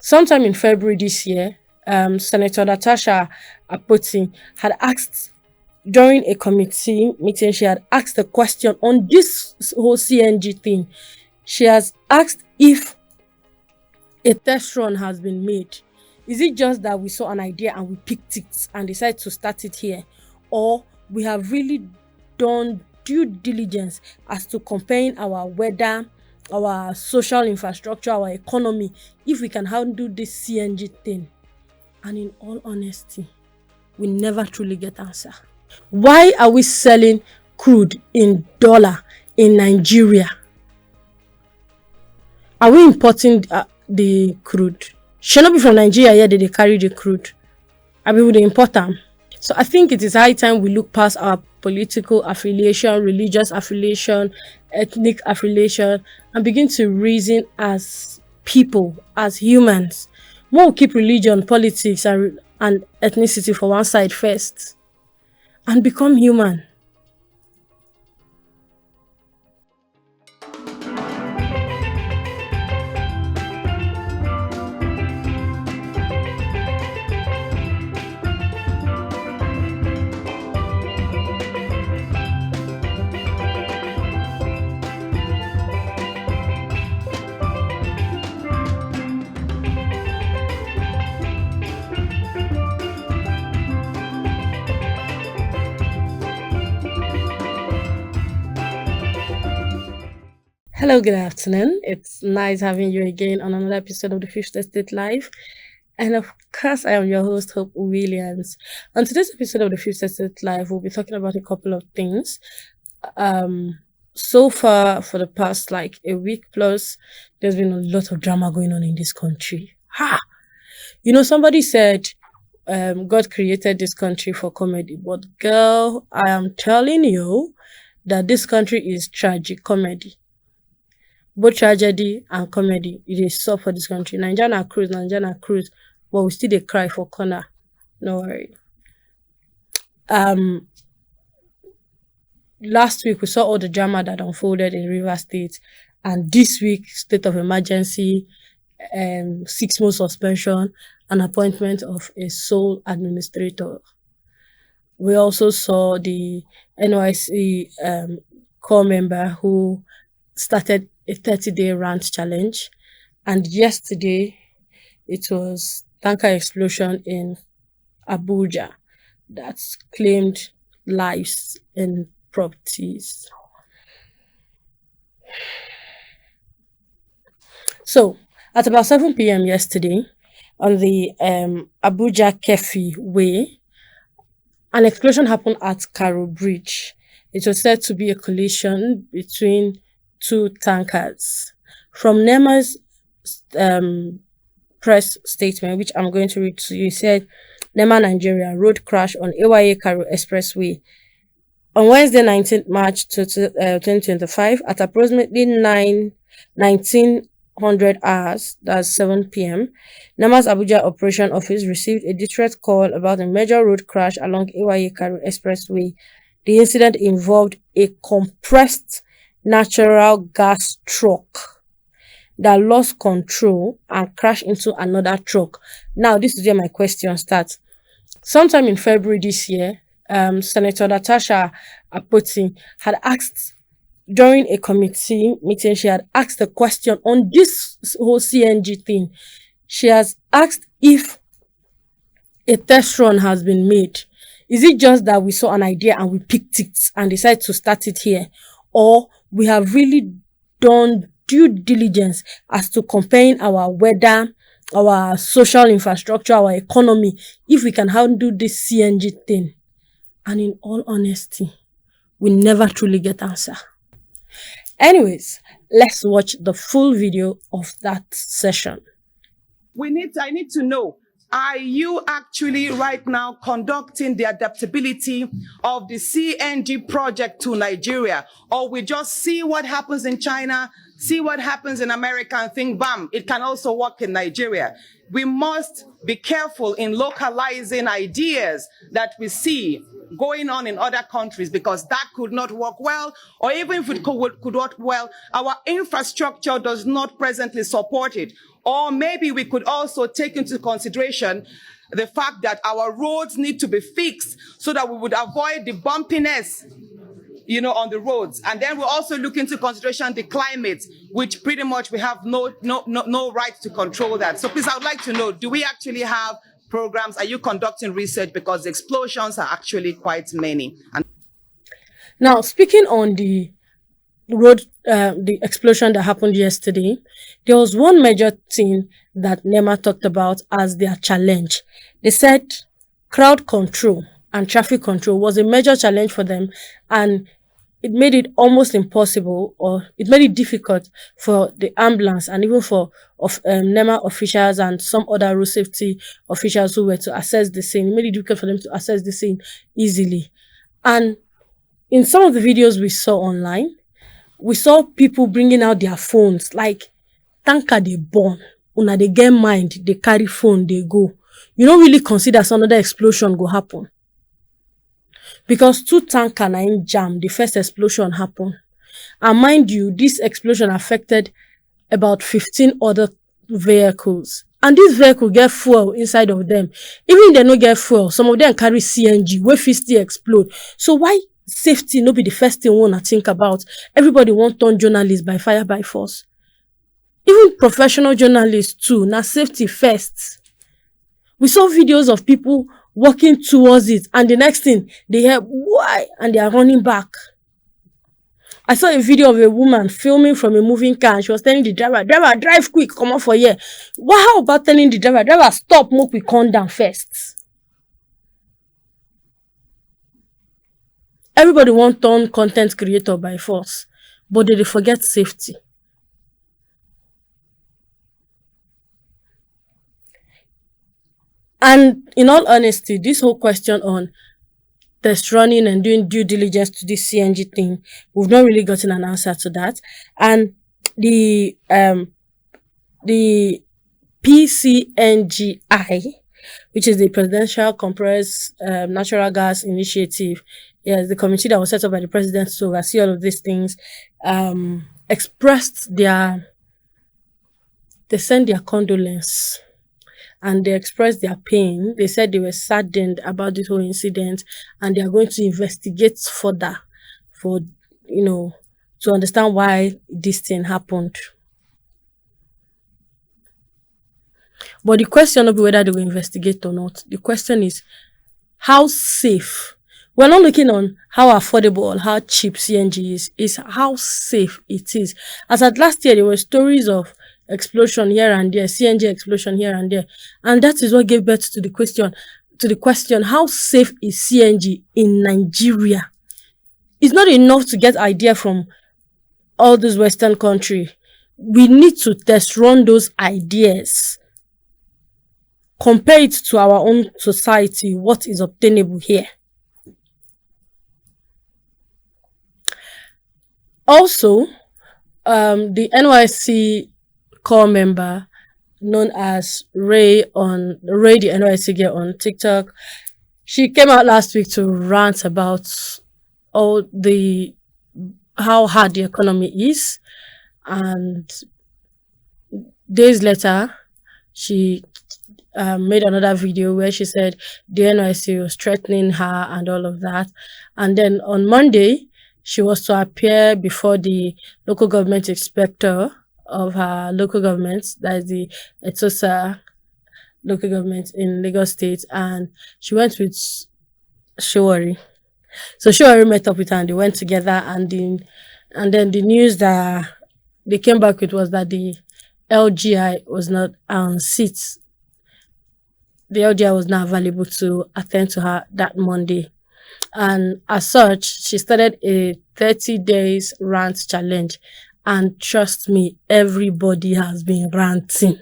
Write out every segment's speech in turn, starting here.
Sometime in February this year, Senator Natasha Akpoti had asked during a committee meeting, she had asked a question on this whole CNG thing. She has asked if a test run has been made. Is it just that we saw an idea and we picked it and decided to start it here? Or we have really done due diligence as to comparing our weather, our social infrastructure, our economy, if we can handle this CNG thing? And in all honesty, we never truly get answer. Why are we selling crude in dollar in Nigeria? Are we importing the crude? Should not be from Nigeria here that they carry the crude. I mean, they import them. So I think it is high time we look past our political affiliation, religious affiliation, ethnic affiliation, and begin to reason as people, as humans. We'll keep religion, politics, and ethnicity for one side first, and become human. Hello, good afternoon. It's nice having you again on another episode of the Fifth Estate Live. And of course, I am your host, Hope Williams. On today's episode of the Fifth Estate Live, we'll be talking about a couple of things. So far, for the past like a week plus, there's been a lot of drama going on in this country. Somebody said God created this country for comedy. But girl, I am telling you that this country is tragic comedy. Both tragedy and comedy, it is so for this country. Nigeria cruise, but we still they cry for corner. No worry. Last week we saw all the drama that unfolded in Rivers State, and this week state of emergency, 6 months suspension, and appointment of a sole administrator. We also saw the NYC core member who started a 30-day rant challenge, and yesterday it was tanker explosion in Abuja that claimed lives and properties. So at about 7 p.m. yesterday on the Abuja Kefi Way, an explosion happened at Karo Bridge. It was said to be a collision between 2 tankers. From NEMA's press statement, which I'm going to read to you, it said, NEMA Nigeria, road crash on AYA Karo Expressway on Wednesday, 19th March 2025 at approximately 1900 hours, that's 7 p.m. NEMA's Abuja Operation Office received a distress call about a major road crash along AYA Karo Expressway. The incident involved a compressed natural gas truck that lost control and crashed into another truck. Now, this is where my question starts. Sometime in February this year, Senator Natasha Akpoti had asked during a committee meeting, she had asked a question on this whole CNG thing. She has asked if a test run has been made. Is it just that we saw an idea and we picked it and decided to start it here? Or we have really done due diligence as to comparing our weather, our social infrastructure, our economy, if we can handle this CNG thing? And in all honesty, we never truly get answer. Anyways, let's watch the full video of that session. I need to know, are you actually right now conducting the adaptability of the CNG project to Nigeria? Or we just see what happens in China, see what happens in America and think, bam, it can also work in Nigeria. We must be careful in localizing ideas that we see going on in other countries, because that could not work well, or even if it could work well, our infrastructure does not presently support it. Or maybe we could also take into consideration the fact that our roads need to be fixed so that we would avoid the bumpiness, on the roads. And then we'll also look into consideration the climate, which pretty much we have no right to control that. So please, I would like to know, do we actually have programs? Are you conducting research? Because the explosions are actually quite many. And now, speaking on the road, the explosion that happened yesterday, there was one major thing that NEMA talked about as their challenge. They said crowd control and traffic control was a major challenge for them, and it made it almost impossible, or it made it difficult for the ambulance and even for NEMA officials and some other road safety officials who were to access the scene. It made it difficult for them to access the scene easily. And in some of the videos we saw online, we saw people bringing out their phones, like tanker they burn, una they get mind, they carry phone, they go. You don't really consider some other explosion go happen. Because 2 tanker na in jam, the first explosion happened. And mind you, this explosion affected about 15 other vehicles. And these vehicles get fuel inside of them. Even if they don't get fuel, some of them carry CNG, where fit still explode. So why safety no be the first thing we want to think about? Everybody want turn journalists by fire by force. Even professional journalists too, now safety first. We saw videos of people walking towards it, and the next thing they hear why, and they are running back. I saw a video of a woman filming from a moving car, and she was telling the driver, drive quick, come on for here. How about telling the driver, stop, make we come down first? Everybody want turn content creator by force, but they forget safety. And in all honesty, this whole question on test running and doing due diligence to this CNG thing, we've not really gotten an answer to that. And the PCNGI, which is the Presidential Compressed Natural Gas Initiative, yes, the committee that was set up by the president to oversee all of these things, expressed they sent their condolence. And they expressed their pain. They said they were saddened about this whole incident, and they are going to investigate further for, to understand why this thing happened. But the question will be whether they will investigate or not. The question is, how safe? We're not looking on how affordable or how cheap CNG is how safe it is. As at last year, there were stories of explosion here and there, CNG explosion here and there. And that is what gave birth to the question, how safe is CNG in Nigeria? It's not enough to get idea from all those Western countries. We need to test run those ideas. Compare it to our own society, what is obtainable here. Also, the NYC core member known as Ray the NYC girl on TikTok, she came out last week to rant about how hard the economy is, and days later she made another video where she said the NYC was threatening her and all of that. And then on Monday she was to appear before the local government inspector of her local government, that is the Etosa local government in Lagos State, and she went with Showari. So Showari met up with her and they went together, and then the news that they came back with was that the LGI was not on seats. The LGI was not available to attend to her that Monday. And as such, she started a 30 days rant challenge. And trust me, everybody has been ranting.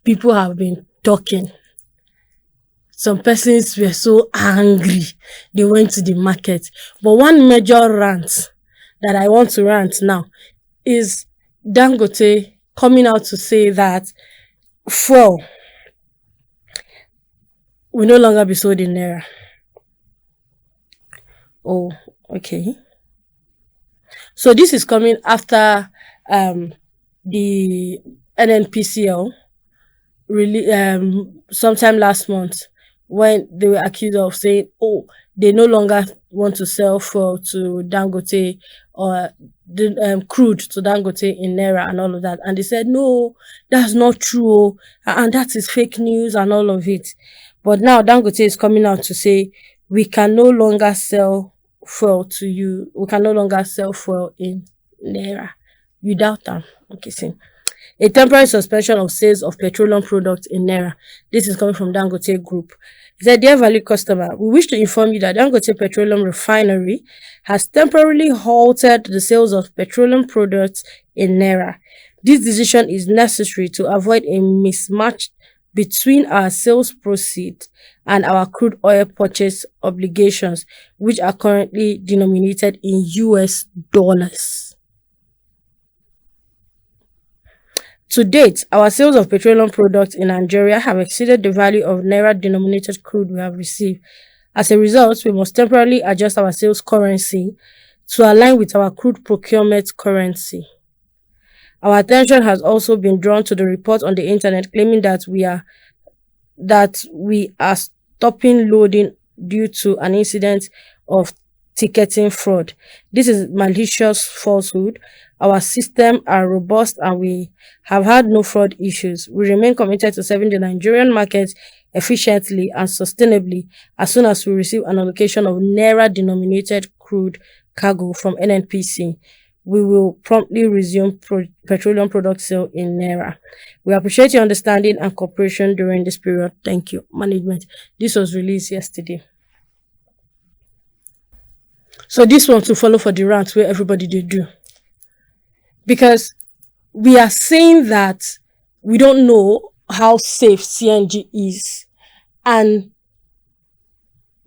People have been talking. Some persons were so angry, they went to the market. But one major rant that I want to rant now is Dangote coming out to say that fuel will no longer be sold in Naira. Oh, okay. So this is coming after the NNPCL really sometime last month when they were accused of saying, oh, they no longer want to sell fuel to Dangote or the crude to Dangote in Naira and all of that. And they said, no, that's not true. And that is fake news and all of it. But now Dangote is coming out to say, we can no longer sell fuel to you. We can no longer sell fuel in Naira. You doubt them. Okay, see. A temporary suspension of sales of petroleum products in Naira. This is coming from Dangote Group. He said, dear valued customer, we wish to inform you that Dangote Petroleum Refinery has temporarily halted the sales of petroleum products in Naira. This decision is necessary to avoid a mismatch between our sales proceeds and our crude oil purchase obligations, which are currently denominated in US dollars. To date, our sales of petroleum products in Nigeria have exceeded the value of Naira-denominated crude we have received. As a result, we must temporarily adjust our sales currency to align with our crude procurement currency. Our attention has also been drawn to the report on the internet claiming that we are stopping loading due to an incident of ticketing fraud. This is malicious falsehood. Our systems are robust and we have had no fraud issues. We remain committed to serving the Nigerian market efficiently and sustainably as soon as we receive an allocation of Naira-denominated crude cargo from NNPC. We will promptly resume petroleum product sale in Naira. We appreciate your understanding and cooperation during this period. Thank you, management. This was released yesterday. So this one to follow for the rant where everybody they do. Because we are saying that we don't know how safe CNG is. And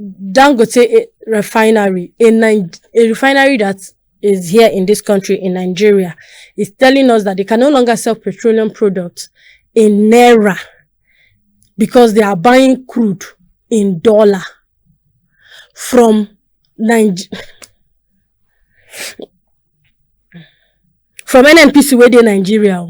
Dangote refinery, a refinery that is here in this country, in Nigeria, is telling us that they can no longer sell petroleum products in Naira because they are buying crude in dollar from from NNPC where they Nigeria.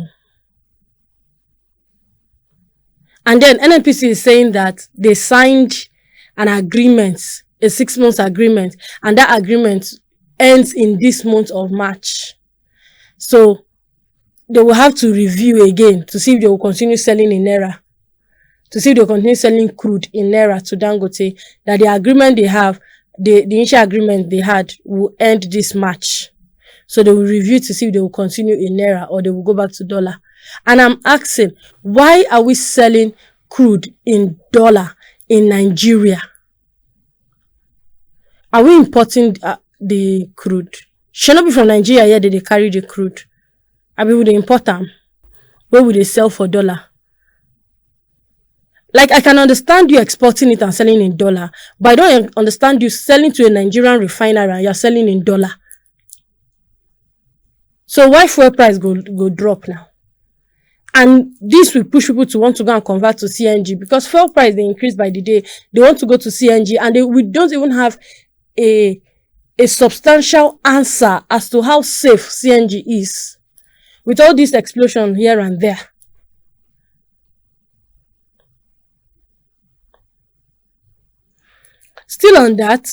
And then NNPC is saying that they signed an agreement, a 6-month agreement, and that agreement ends in this month of March. So they will have to review again to see if they will continue selling in Naira, to see if they will continue selling crude in Naira to Dangote, that the agreement they have, the initial agreement they had will end this March. So they will review to see if they will continue in Naira or they will go back to dollar. And I'm asking, why are we selling crude in dollar in Nigeria? Are we importing the crude? Should not be from Nigeria here that they carry the crude. I mean, would they import them? Where would they sell for dollar? Like, I can understand you exporting it and selling in dollar, but I don't understand you selling to a Nigerian refinery and you're selling in dollar. So why fuel price go drop now? And this will push people to want to go and convert to CNG because fuel price they increase by the day. They want to go to CNG and we don't even have a substantial answer as to how safe CNG is with all this explosion here and there. Still on that,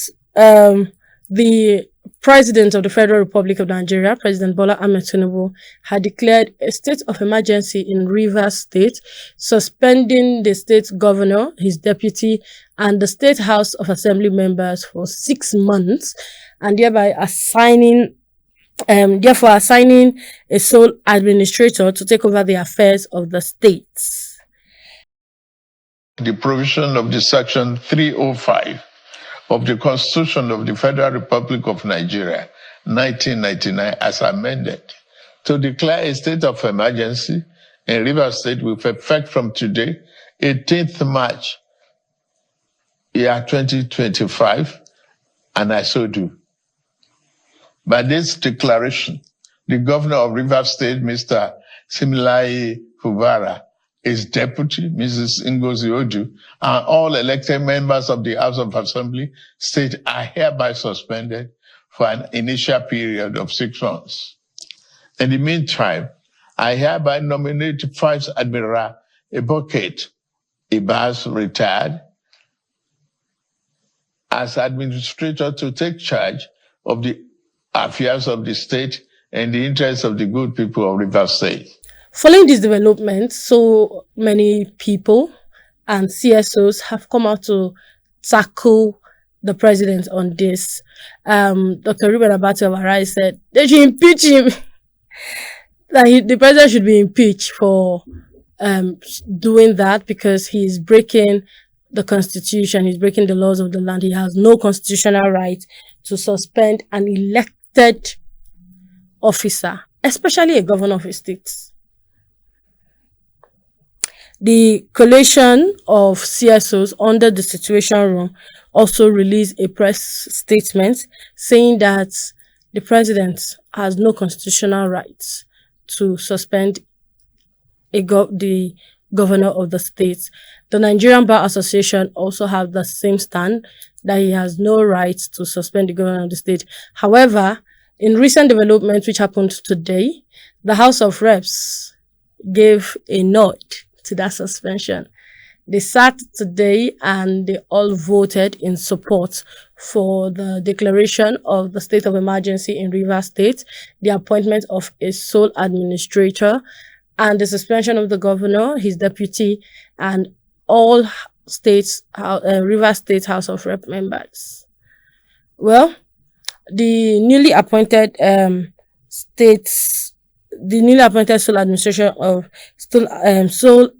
the President of the Federal Republic of Nigeria, President Bola Ahmed Tinubu, had declared a state of emergency in Rivers State, suspending the state governor, his deputy, and the State House of Assembly members for 6 months, and thereby assigning a sole administrator to take over the affairs of the states. The provision of the Section 305 of the Constitution of the Federal Republic of Nigeria, 1999, as amended, to declare a state of emergency in Rivers State with effect from today, 18th March, year 2025, and I so do. By this declaration, the governor of Rivers State, Mr. Similai Fubara, his deputy, Mrs. Ngozi Odu, and all elected members of the House of Assembly state are hereby suspended for an initial period of 6 months. In the meantime, I hereby nominate Vice Admiral Eboket Ibas, retired, as administrator to take charge of the affairs of the state and the interests of the good people of Rivers State. Following this development, so many people and CSOs have come out to tackle the president on this. Dr. Ruben Abati said they should impeach him. That the president should be impeached for doing that because he's breaking the constitution, he's breaking the laws of the land. He has no constitutional right to suspend an elected officer, especially a governor of a state. The coalition of CSOs under the Situation Room also released a press statement saying that the president has no constitutional rights to suspend the governor of the state. The Nigerian Bar Association also have the same stand, that he has no right to suspend the governor of the state. However, in recent developments which happened today, the House of Reps gave a nod to that suspension. They sat today and they all voted in support for the declaration of the state of emergency in Rivers State, the appointment of a sole administrator, and the suspension of the governor, his deputy, and all Rivers State House of Rep members. Well, the newly appointed sole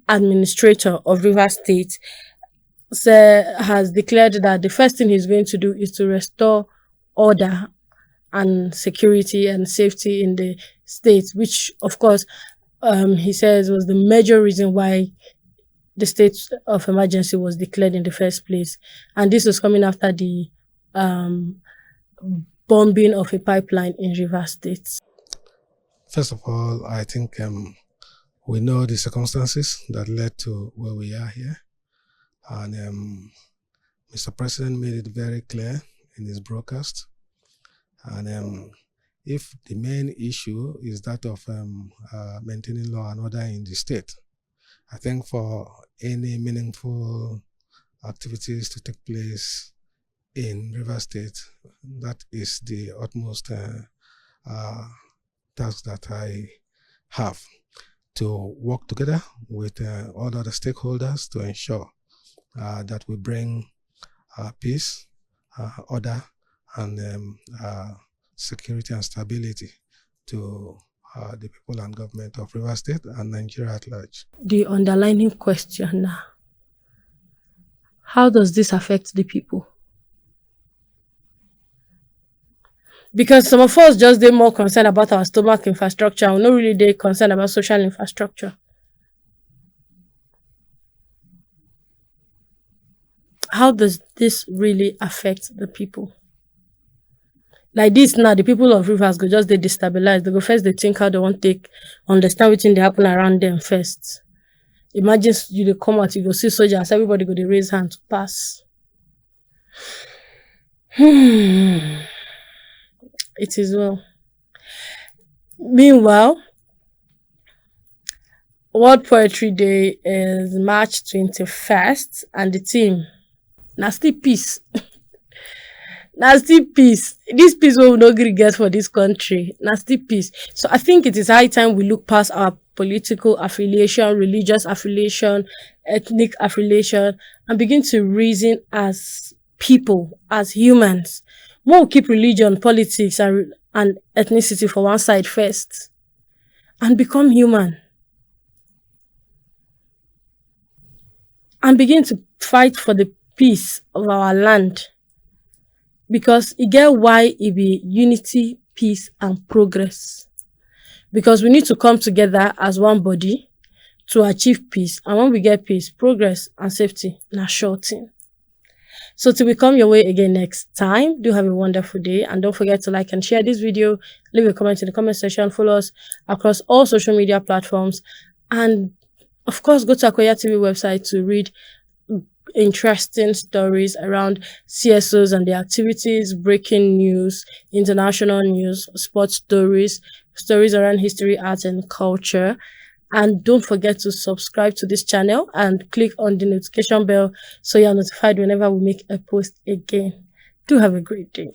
administrator of Rivers State has declared that the first thing he's going to do is to restore order and security and safety in the state, which of course he says was the major reason why the state of emergency was declared in the first place. And this was coming after the bombing of a pipeline in Rivers State. First of all, I think we know the circumstances that led to where we are here. And Mr. President made it very clear in his broadcast. And if the main issue is that of maintaining law and order in the state, I think for any meaningful activities to take place in Rivers State, that is the utmost task that I have, to work together with all other stakeholders to ensure that we bring peace, order, and security and stability to the people and government of Rivers State and Nigeria at large. The underlying question now, how does this affect the people? Because some of us just they're more concerned about our stomach infrastructure, we're not really they concerned about social infrastructure. How does this really affect the people? Like this now, the people of Rivers go just they destabilize. They go first, they think how they want to understand what they happen around them first. Imagine you come out, you go see soldiers, everybody go they raise hand to pass. It is well. Meanwhile, World Poetry Day is March 21st, and the theme, nasty peace. Nasty peace. This peace we will not get for this country. Nasty peace. So I think it is high time we look past our political affiliation, religious affiliation, ethnic affiliation, and begin to reason as people, as humans. We'll keep religion, politics, and ethnicity for one side first, and become human. And begin to fight for the peace of our land. Because it get why it be unity, peace, and progress. Because we need to come together as one body to achieve peace. And when we get peace, progress and safety, na sure thing. So till we come your way again next time, do have a wonderful day. And don't forget to like and share this video. Leave a comment in the comment section. Follow us across all social media platforms. And of course, go to Akweya TV website to read interesting stories around CSOs and their activities, breaking news, international news, sports stories, stories around history, art, and culture. And don't forget to subscribe to this channel and click on the notification bell so you're notified whenever we make a post again. Do have a great day.